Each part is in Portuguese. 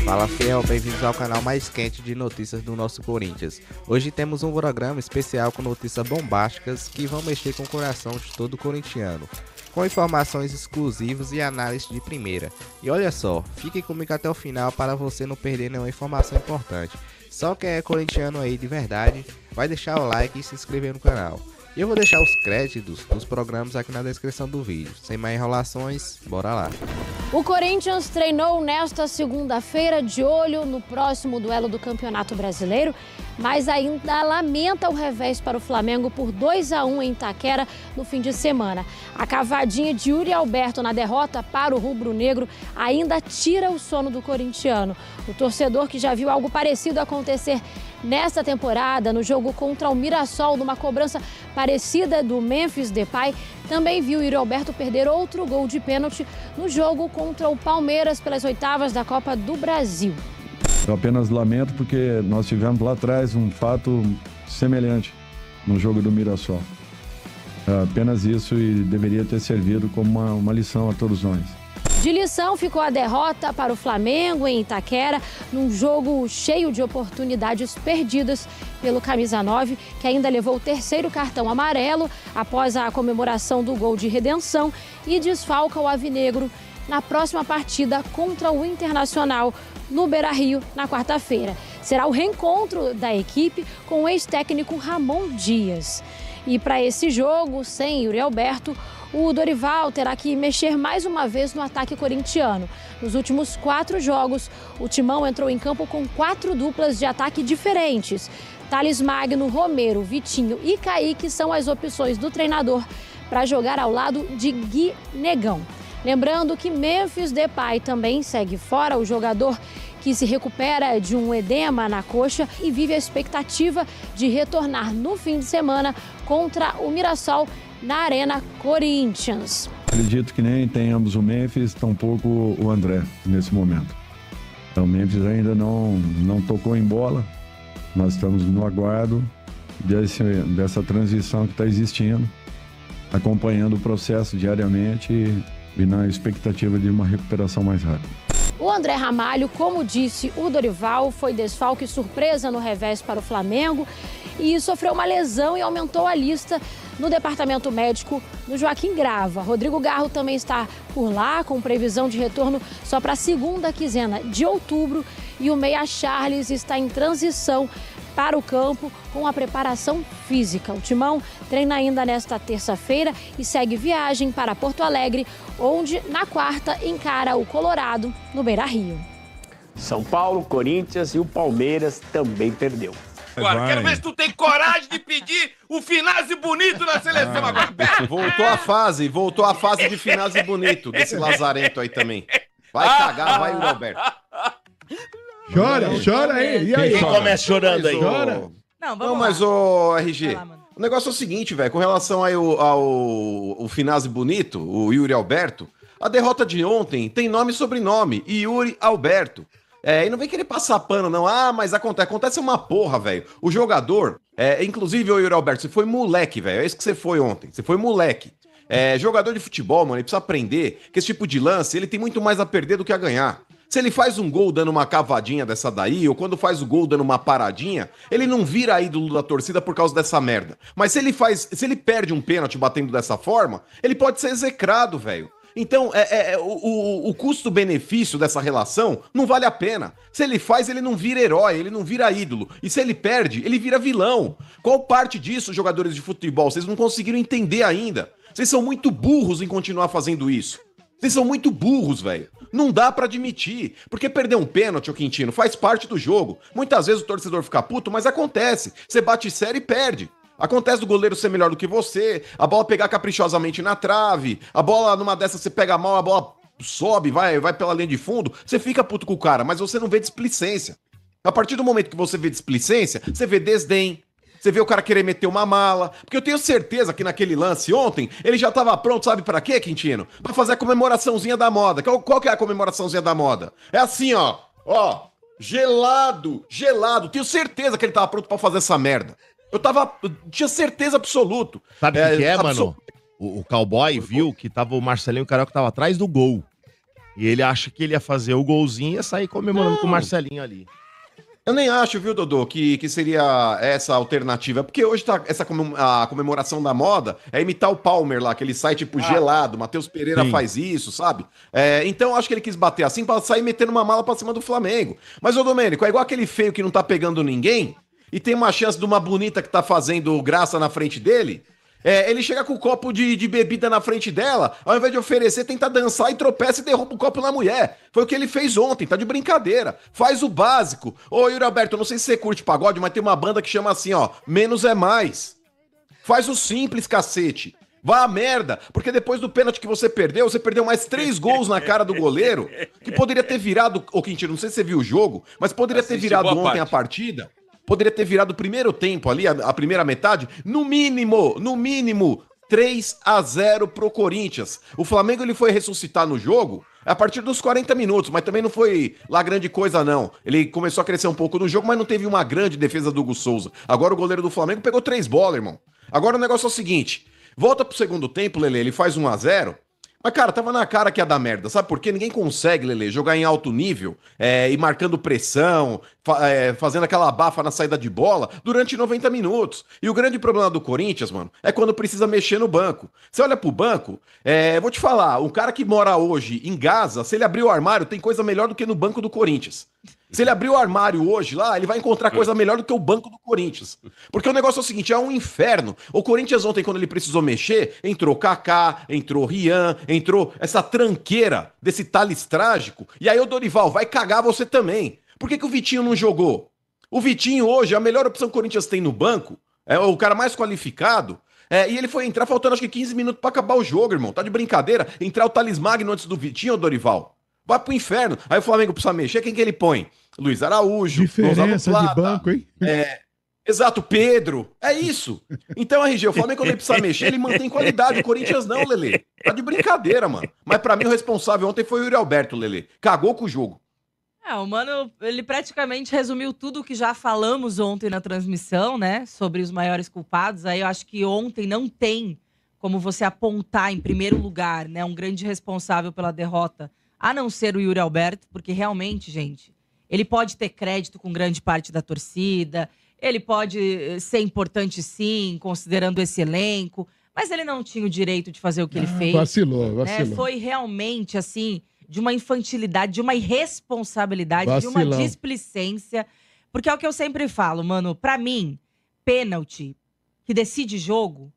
Fala fiel, bem-vindos ao canal mais quente de notícias do nosso Corinthians. Hoje temos um programa especial com notícias bombásticas que vão mexer com o coração de todo corintiano, com informações exclusivas e análise de primeira. E olha só, fique comigo até o final para você não perder nenhuma informação importante. Só quem é corintiano aí de verdade vai deixar o like e se inscrever no canal. E eu vou deixar os créditos dos programas aqui na descrição do vídeo. Sem mais enrolações, bora lá. O Corinthians treinou nesta segunda-feira de olho no próximo duelo do Campeonato Brasileiro, mas ainda lamenta o revés para o Flamengo por 2-1 em Itaquera no fim de semana. A cavadinha de Yuri Alberto na derrota para o rubro-negro ainda tira o sono do corintiano. O torcedor que já viu algo parecido acontecer nesta temporada, no jogo contra o Mirassol, numa cobrança parecida do Memphis Depay, também viu Yuri Alberto perder outro gol de pênalti no jogo contra o Palmeiras pelas oitavas da Copa do Brasil. Eu apenas lamento porque nós tivemos lá atrás um fato semelhante no jogo do Mirassol. Apenas isso e deveria ter servido como uma lição a todos nós. De lição ficou a derrota para o Flamengo em Itaquera, num jogo cheio de oportunidades perdidas pelo camisa 9, que ainda levou o terceiro cartão amarelo após a comemoração do gol de redenção e desfalca o Alvinegro na próxima partida contra o Internacional no Beira-Rio na quarta-feira. Será o reencontro da equipe com o ex-técnico Ramon Dias. E para esse jogo, sem Yuri Alberto, o Dorival terá que mexer mais uma vez no ataque corintiano. Nos últimos 4 jogos, o Timão entrou em campo com 4 duplas de ataque diferentes. Thales Magno, Romero, Vitinho e Kaique são as opções do treinador para jogar ao lado de Gui Negão. Lembrando que Memphis Depay também segue fora, o jogador que se recupera de um edema na coxa e vive a expectativa de retornar no fim de semana contra o Mirassol na Arena Corinthians. Acredito que nem tenhamos o Memphis, tampouco o André nesse momento. Então o Memphis ainda não tocou em bola. Nós estamos no aguardo dessa transição que está existindo, acompanhando o processo diariamente e na expectativa de uma recuperação mais rápida. O André Ramalho, como disse o Dorival, foi desfalque surpresa no revés para o Flamengo e sofreu uma lesão e aumentou a lista no departamento médico no Joaquim Grava. Rodrigo Garro também está por lá, com previsão de retorno só para a segunda quinzena de outubro, e o meia Charles está em transição para o campo com a preparação física. O Timão treina ainda nesta terça-feira e segue viagem para Porto Alegre, onde na quarta encara o Colorado no Beira-Rio. São Paulo, Corinthians e o Palmeiras também perdeu. Agora, quero ver se tu tem coragem de pedir o Finazzi bonito na seleção agora. Voltou a fase de Finazzi bonito, desse lazarento aí também. Vai cagar, vai o Roberto. Chora aí. E aí? Quem começa chorando aí? Chora. Não, mas o RG, o negócio é o seguinte, velho, com relação aí ao Finazzi bonito, o Yuri Alberto, a derrota de ontem tem nome e sobrenome, Yuri Alberto. E não vem querer passar pano, não. Mas acontece uma porra, velho. O jogador, inclusive o Yuri Alberto, você foi moleque, velho. É isso que você foi ontem. Você foi moleque. Jogador de futebol, mano, ele precisa aprender que esse tipo de lance, ele tem muito mais a perder do que a ganhar. Se ele faz um gol dando uma cavadinha dessa daí, ou quando faz o gol dando uma paradinha, ele não vira ídolo da torcida por causa dessa merda. Mas se ele perde um pênalti batendo dessa forma, ele pode ser execrado, velho. Então, o custo-benefício dessa relação não vale a pena. Se ele faz, ele não vira herói, ele não vira ídolo. E se ele perde, ele vira vilão. Qual parte disso, jogadores de futebol? Vocês não conseguiram entender ainda. Vocês são muito burros em continuar fazendo isso. Vocês são muito burros, velho. Não dá pra admitir. Porque perder um pênalti, ô Quintino, faz parte do jogo. Muitas vezes o torcedor fica puto, mas acontece. Você bate sério e perde. Acontece do goleiro ser melhor do que você, a bola pegar caprichosamente na trave, a bola numa dessas você pega mal, a bola sobe, vai pela linha de fundo, você fica puto com o cara, mas você não vê displicência. A partir do momento que você vê displicência, você vê desdém, você vê o cara querer meter uma mala, porque eu tenho certeza que naquele lance ontem, ele já tava pronto, sabe pra quê, Quintino? Pra fazer a comemoraçãozinha da moda. Qual que é a comemoraçãozinha da moda? É assim, ó, gelado, tenho certeza que ele tava pronto pra fazer essa merda. Eu tinha certeza absoluta. Sabe o que é, mano? O cowboy viu que tava o Marcelinho Carioca tava atrás do gol. E ele acha que ele ia fazer o golzinho e ia sair comemorando com o Marcelinho ali. Eu nem acho, viu, Dodô, que seria essa alternativa. Porque hoje tá a comemoração da moda é imitar o Palmer lá, que ele sai tipo gelado. Matheus Pereira faz isso, sabe? Então eu acho que ele quis bater assim pra sair metendo uma mala pra cima do Flamengo. Mas, ô Domênico, é igual aquele feio que não tá pegando ninguém e tem uma chance de uma bonita que tá fazendo graça na frente dele. Ele chega com o copo de bebida na frente dela, ao invés de oferecer, tenta dançar e tropeça e derruba o copo na mulher. Foi o que ele fez ontem, tá de brincadeira. Faz o básico. Ô, Yuri Alberto, eu não sei se você curte pagode, mas tem uma banda que chama assim, ó, Menos é Mais. Faz o simples, cacete. Vá a merda, porque depois do pênalti que você perdeu mais 3 gols na cara do goleiro, que poderia ter virado, ô Quintino, não sei se você viu o jogo, mas poderia ter virado ontem a partida. Poderia ter virado o primeiro tempo ali, a primeira metade, no mínimo, 3-0 pro Corinthians. O Flamengo ele foi ressuscitar no jogo a partir dos 40 minutos, mas também não foi lá grande coisa não. Ele começou a crescer um pouco no jogo, mas não teve uma grande defesa do Hugo Souza. Agora o goleiro do Flamengo pegou 3 bolas, irmão. Agora o negócio é o seguinte, volta pro segundo tempo, Lelê, ele faz 1-0... Mas, cara, tava na cara que ia dar merda, sabe por quê? Ninguém consegue, Lelê, jogar em alto nível e marcando pressão, fazendo aquela abafa na saída de bola durante 90 minutos. E o grande problema do Corinthians, mano, é quando precisa mexer no banco. Você olha pro banco, vou te falar, um cara que mora hoje em Gaza, se ele abrir o armário, tem coisa melhor do que no banco do Corinthians. Se ele abrir o armário hoje lá, ele vai encontrar coisa melhor do que o banco do Corinthians. Porque o negócio é o seguinte, é um inferno. O Corinthians ontem, quando ele precisou mexer, entrou Kaká, entrou Rian, entrou essa tranqueira desse Thales trágico. E aí o Dorival vai cagar você também. Por que o Vitinho não jogou? O Vitinho hoje, a melhor opção que o Corinthians tem no banco, é o cara mais qualificado. E ele foi entrar faltando acho que 15 minutos pra acabar o jogo, irmão. Tá de brincadeira? Entrar o Thales Magno antes do Vitinho, Dorival. Vai pro inferno. Aí o Flamengo precisa mexer, quem que ele põe? Luiz Araújo, diferença de banco, hein? Exato, Pedro. É isso. Então, RG, o Flamengo quando ele precisa mexer, ele mantém qualidade. O Corinthians não, Lelê. Tá de brincadeira, mano. Mas pra mim o responsável ontem foi o Yuri Alberto, Lelê. Cagou com o jogo. O Mano, ele praticamente resumiu tudo o que já falamos ontem na transmissão, né? Sobre os maiores culpados. Aí eu acho que ontem não tem como você apontar em primeiro lugar, né? Um grande responsável pela derrota, a não ser o Yuri Alberto, porque realmente, gente, ele pode ter crédito com grande parte da torcida, ele pode ser importante sim, considerando esse elenco, mas ele não tinha o direito de fazer o que ele fez. Vacilou. Foi realmente, assim, de uma infantilidade, de uma irresponsabilidade, de uma displicência. Porque é o que eu sempre falo, mano, pra mim, pênalti que decide jogo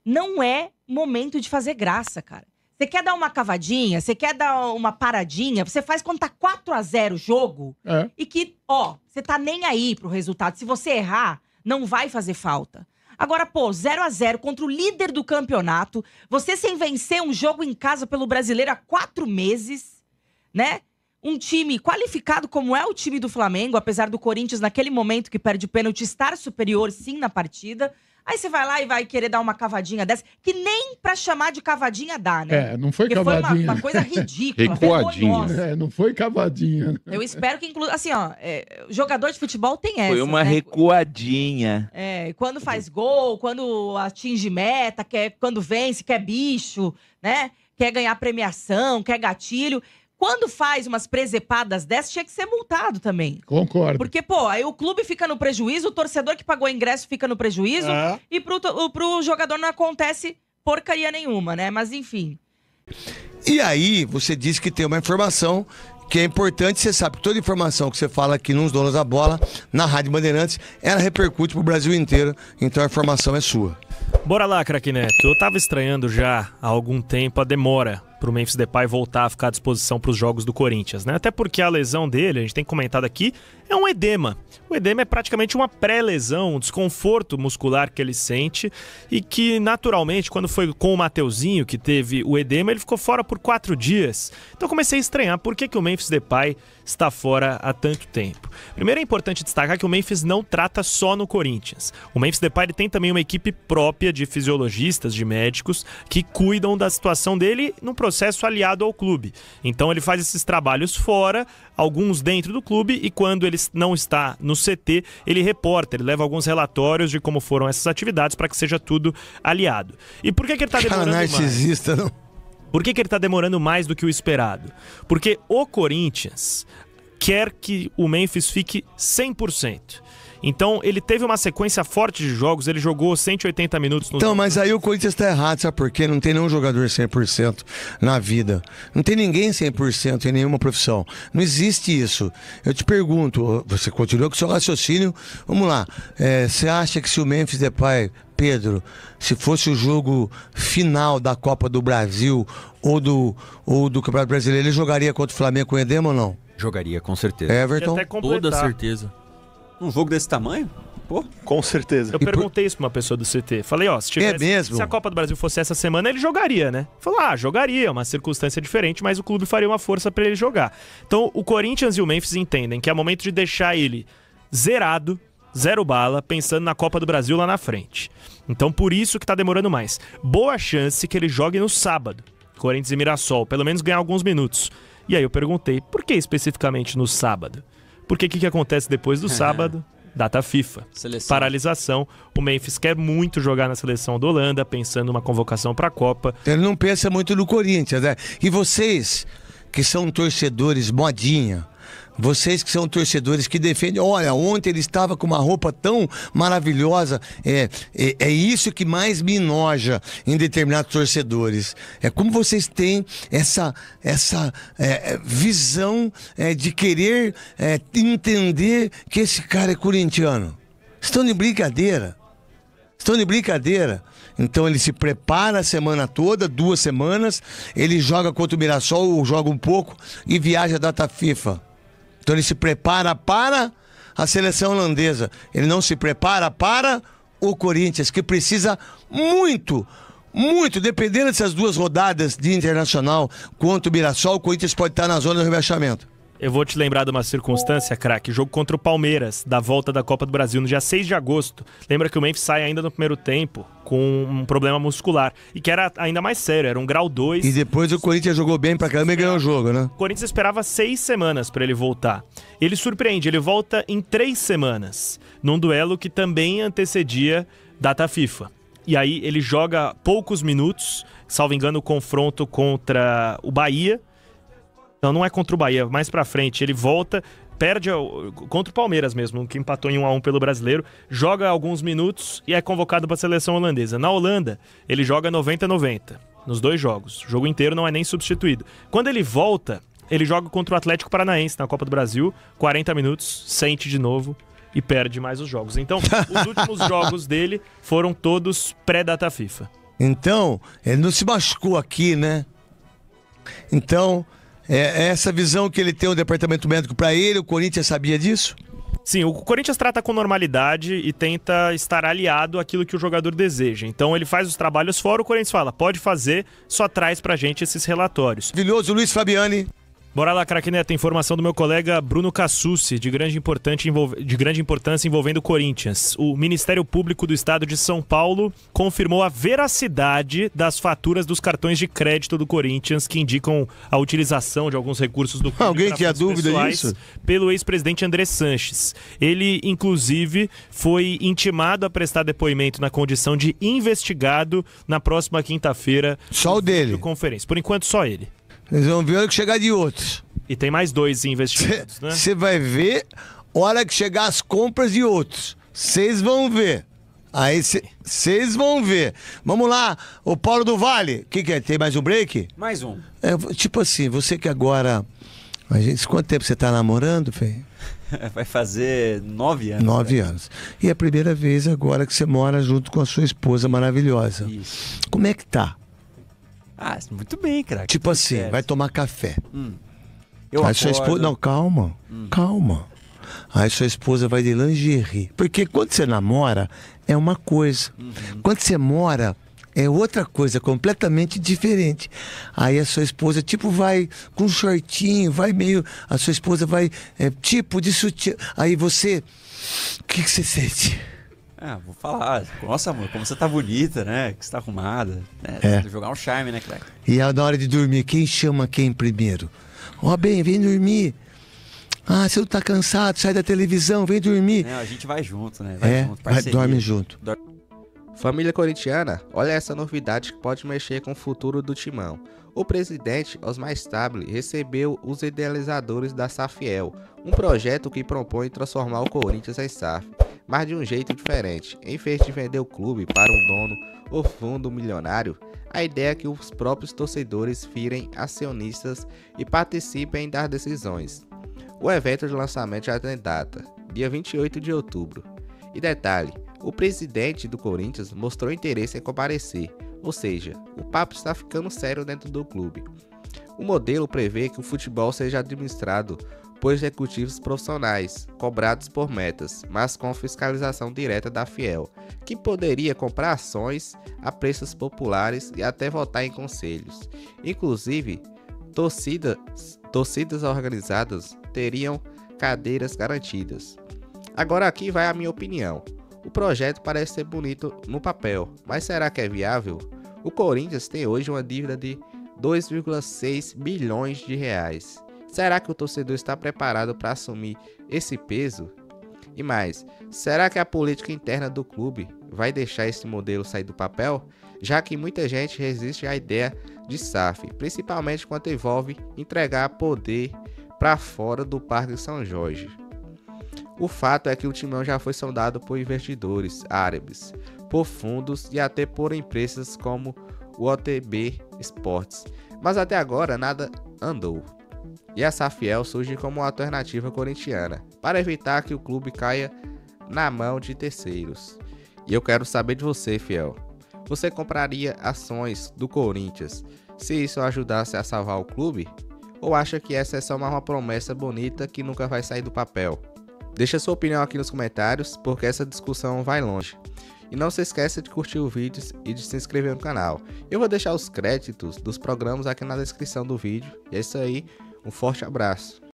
não é momento de fazer graça, cara. Você quer dar uma cavadinha, você quer dar uma paradinha, você faz quando tá 4-0 o jogo e que, você tá nem aí pro resultado. Se você errar, não vai fazer falta. Agora, 0-0 contra o líder do campeonato, você sem vencer um jogo em casa pelo Brasileiro há 4 meses, né? Um time qualificado como é o time do Flamengo, apesar do Corinthians, naquele momento que perde o pênalti, estar superior sim na partida. Aí você vai lá e vai querer dar uma cavadinha dessa, que nem pra chamar de cavadinha dá, né? Não foi cavadinha. Foi uma coisa ridícula, recuadinha. Não foi cavadinha. Eu espero que, assim, jogador de futebol tem essa, foi uma recuadinha. Quando faz gol, quando atinge meta, quando vence, quer bicho, né? Quer ganhar premiação, quer gatilho. Quando faz umas presepadas dessas, tinha que ser multado também. Concordo. Porque, aí o clube fica no prejuízo, o torcedor que pagou o ingresso fica no prejuízo, e pro jogador não acontece porcaria nenhuma, né? Mas, enfim. E aí, você disse que tem uma informação que é importante, você sabe que toda informação que você fala aqui nos Donos da Bola, na Rádio Bandeirantes, ela repercute pro Brasil inteiro, então a informação é sua. Bora lá, craque Neto. Eu tava estranhando já há algum tempo a demora pro Memphis Depay voltar a ficar à disposição pros jogos do Corinthians, né? Até porque a lesão dele, a gente tem comentado aqui, é um edema. O edema é praticamente uma pré-lesão, um desconforto muscular que ele sente e que, naturalmente, quando foi com o Mateuzinho que teve o edema, ele ficou fora por 4 dias. Então comecei a estranhar por que o Memphis Depay está fora há tanto tempo. Primeiro é importante destacar que o Memphis não trata só no Corinthians. O Memphis Depay tem também uma equipe própria de fisiologistas, de médicos, que cuidam da situação dele num processo aliado ao clube. Então ele faz esses trabalhos fora, alguns dentro do clube, e quando ele não está no CT, ele reporta, ele leva alguns relatórios de como foram essas atividades para que seja tudo aliado. E por que ele está demorando mais? Narcisista, não? Por que ele tá demorando mais do que o esperado? Porque o Corinthians quer que o Memphis fique 100%. Então, ele teve uma sequência forte de jogos, ele jogou 180 minutos no... Então, mas aí o Corinthians tá errado, sabe por quê? Não tem nenhum jogador 100% na vida. Não tem ninguém 100% em nenhuma profissão. Não existe isso. Eu te pergunto, você continua com o seu raciocínio, vamos lá. Você acha que se o Memphis Depay, Pedro, se fosse o jogo final da Copa do Brasil ou do Campeonato Brasileiro, ele jogaria contra o Flamengo com o edema ou não? Jogaria, com certeza. Everton? Toda certeza. Um jogo desse tamanho? Pô, com certeza. Eu perguntei isso pra uma pessoa do CT. Falei, ó, se a Copa do Brasil fosse essa semana, ele jogaria, né? Falou, jogaria, uma circunstância diferente, mas o clube faria uma força pra ele jogar. Então, o Corinthians e o Memphis entendem que é momento de deixar ele zerado, zero bala, pensando na Copa do Brasil lá na frente. Então, por isso que tá demorando mais. Boa chance que ele jogue no sábado, Corinthians e Mirassol, pelo menos ganhar alguns minutos. E aí eu perguntei, por que especificamente no sábado? Porque o que acontece depois do sábado? Data FIFA. Seleção. Paralisação. O Memphis quer muito jogar na seleção da Holanda, pensando numa convocação para a Copa. Ele não pensa muito no Corinthians, né? E vocês, que são torcedores modinha, vocês que são torcedores que defendem... Olha, ontem ele estava com uma roupa tão maravilhosa. É isso que mais me enoja em determinados torcedores. É como vocês têm essa visão de querer entender que esse cara é corintiano. Estão de brincadeira. Estão de brincadeira. Então ele se prepara a semana toda, 2 semanas. Ele joga contra o Mirassol, ou joga um pouco e viaja a data FIFA. Então ele se prepara para a seleção holandesa. Ele não se prepara para o Corinthians, que precisa muito, dependendo dessas 2 rodadas de Internacional contra o Mirassol, o Corinthians pode estar na zona do rebaixamento. Eu vou te lembrar de uma circunstância, craque. Jogo contra o Palmeiras, da volta da Copa do Brasil, no dia 6 de agosto. Lembra que o Memphis sai ainda no primeiro tempo com um problema muscular. E que era ainda mais sério, era um grau 2. E depois o Corinthians jogou bem pra caramba e ganhou o jogo, né? O Corinthians esperava 6 semanas pra ele voltar. Ele surpreende, ele volta em 3 semanas, num duelo que também antecedia data FIFA. E aí ele joga poucos minutos, salvo engano, o confronto contra o Bahia. Não é contra o Bahia, mais pra frente. Ele volta, perde contra o Palmeiras mesmo, que empatou em 1-1 pelo Brasileiro, joga alguns minutos e é convocado pra seleção holandesa. Na Holanda, ele joga 90-90, nos 2 jogos. O jogo inteiro não é nem substituído. Quando ele volta, ele joga contra o Atlético Paranaense na Copa do Brasil, 40 minutos, sente de novo e perde mais os jogos. Então, os últimos jogos dele foram todos pré-data FIFA. Então, ele não se machucou aqui, né? Então... É essa visão que ele tem o departamento médico para ele, o Corinthians sabia disso? Sim, o Corinthians trata com normalidade e tenta estar aliado àquilo que o jogador deseja. Então ele faz os trabalhos fora, o Corinthians fala, pode fazer, só traz pra gente esses relatórios. Maravilhoso, Luiz Fabiani. Bora lá, craque Neto, informação do meu colega Bruno Cassucci, de grande importância envolvendo o Corinthians. O Ministério Público do Estado de São Paulo confirmou a veracidade das faturas dos cartões de crédito do Corinthians, que indicam a utilização de alguns recursos do clube. Alguém tinha dúvida disso? Pelo ex-presidente André Sanches. Ele, inclusive, foi intimado a prestar depoimento na condição de investigado na próxima quinta-feira. Só o dele? Conferência. Por enquanto, só ele. Eles vão ver a hora que chegar de outros. E tem mais 2 investigados, né? Você vai ver a hora que chegar as compras de outros. Vocês vão ver. Aí vocês vão ver. Vamos lá, o Paulo do Vale. O que é? Tem mais um break? Mais um. Tipo assim, você que agora... Quanto tempo você tá namorando, Fê? Vai fazer 9 anos. 9 anos. E é a primeira vez agora que você mora junto com a sua esposa maravilhosa. Isso. Como é que tá? Muito bem, cara. Tipo assim, certo. Vai tomar café. Eu aí sua esposa... Não, calma. Calma. Aí sua esposa vai de lingerie. Porque quando você namora, é uma coisa. Quando você mora, é outra coisa, completamente diferente. Aí a sua esposa, tipo, vai com um shortinho, vai meio... A sua esposa vai, tipo, de sutiã. Aí você... O que você sente? Vou falar. Nossa, amor, como você tá bonita, né? Que você tá arrumada. Jogar um charme, né, craque? E na hora de dormir, quem chama quem primeiro? Bem, vem dormir. Você não tá cansado, sai da televisão, vem dormir. A gente vai junto, né? Vai junto, dorme junto. Família corintiana, olha essa novidade que pode mexer com o futuro do timão. O presidente Osmar Stabile recebeu os idealizadores da Safiel, um projeto que propõe transformar o Corinthians em SAF, mas de um jeito diferente. Em vez de vender o clube para um dono ou fundo milionário, a ideia é que os próprios torcedores virem acionistas e participem das decisões. O evento de lançamento já tem data, dia 28 de outubro. E detalhe, o presidente do Corinthians mostrou interesse em comparecer, ou seja, o papo está ficando sério dentro do clube. O modelo prevê que o futebol seja administrado por executivos profissionais, cobrados por metas, mas com fiscalização direta da Fiel, que poderia comprar ações a preços populares e até votar em conselhos. Inclusive, torcidas organizadas teriam cadeiras garantidas. Agora aqui vai a minha opinião. O projeto parece ser bonito no papel, mas será que é viável? O Corinthians tem hoje uma dívida de 2,6 bilhões de reais. Será que o torcedor está preparado para assumir esse peso? E mais, será que a política interna do clube vai deixar esse modelo sair do papel? Já que muita gente resiste à ideia de SAF, principalmente quando envolve entregar poder para fora do Parque São Jorge. O fato é que o timão já foi sondado por investidores árabes, por fundos e até por empresas como o OTB Sports, mas até agora nada andou. E a Safiel surge como uma alternativa corintiana, para evitar que o clube caia na mão de terceiros. E eu quero saber de você, fiel. Você compraria ações do Corinthians se isso ajudasse a salvar o clube? Ou acha que essa é só uma promessa bonita que nunca vai sair do papel? Deixa sua opinião aqui nos comentários, porque essa discussão vai longe. E não se esqueça de curtir o vídeo e de se inscrever no canal. Eu vou deixar os créditos dos programas aqui na descrição do vídeo. E é isso aí, um forte abraço.